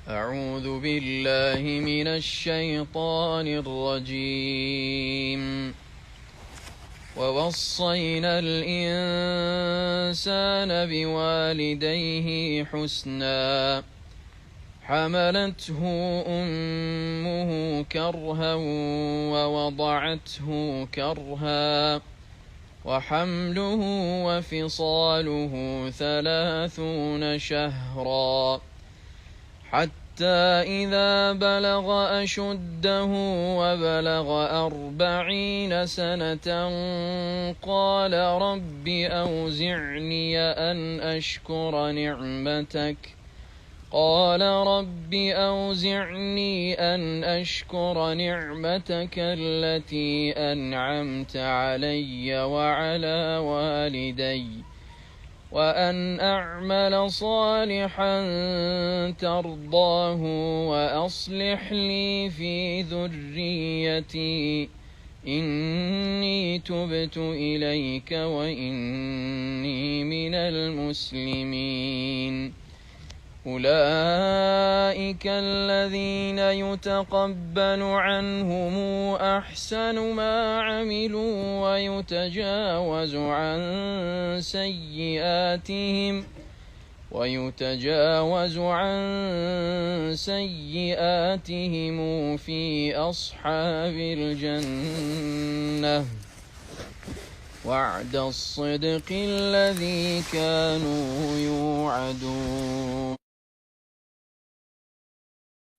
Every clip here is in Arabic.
أعوذ بالله من الشيطان الرجيم. ووصينا الإنسان بوالديه حسنا حملته أمه كرها ووضعته كرها وحمله وفصاله 30 شهرا حتى إذا بلغ أشده وبلغ 40 سنة قال رب أوزعني أن أشكر نعمتك التي أنعمت علي وعلى والدي وأن أعمل صالحا ترضاه وأصلح لي في ذريتي إني تبت إليك وإني من المسلمين. أولئك الذين يتقبل عنهم أحسن ما عملوا ويتجاوز عن سيئاتهم في أصحاب الجنة وعد الصدق الذي كانوا يوعدون.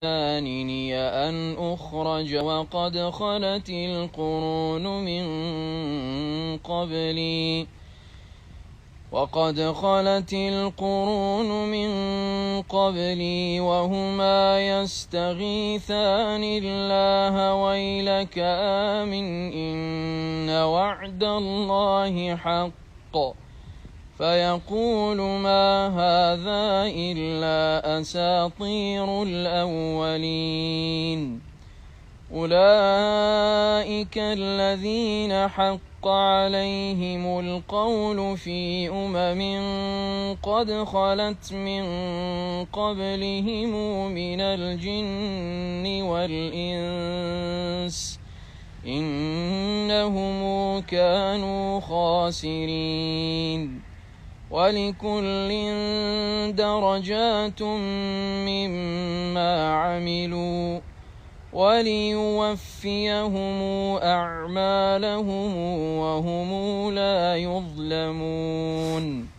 ثاني أن أخرج وقد خلت القرون من قبلي وهما يستغيثان الله ويلك آمن إن وعد الله حق فيقول ما هذا إلا أساطير الأولين. أولئك الذين حق عليهم القول في قد خلت من قبلهم من الجن والإنس إنهم كانوا خاسرين. ولكل درجات مما عملوا وليوفيهم أعمالهم وهم لا يظلمون.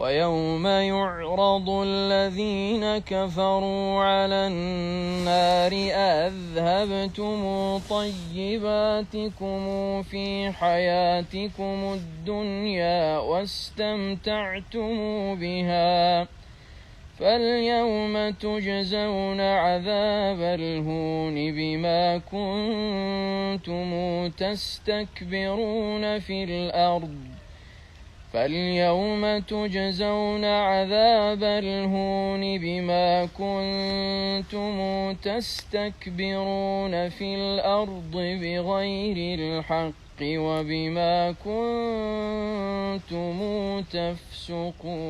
ويوم يعرض الذين كفروا على النار أذهبتم طيباتكم في حياتكم الدنيا واستمتعتم بها فاليوم تجزون عذاب الهون بما كنتم تستكبرون في الأرض بغير الحق وبما كنتم تفسقون.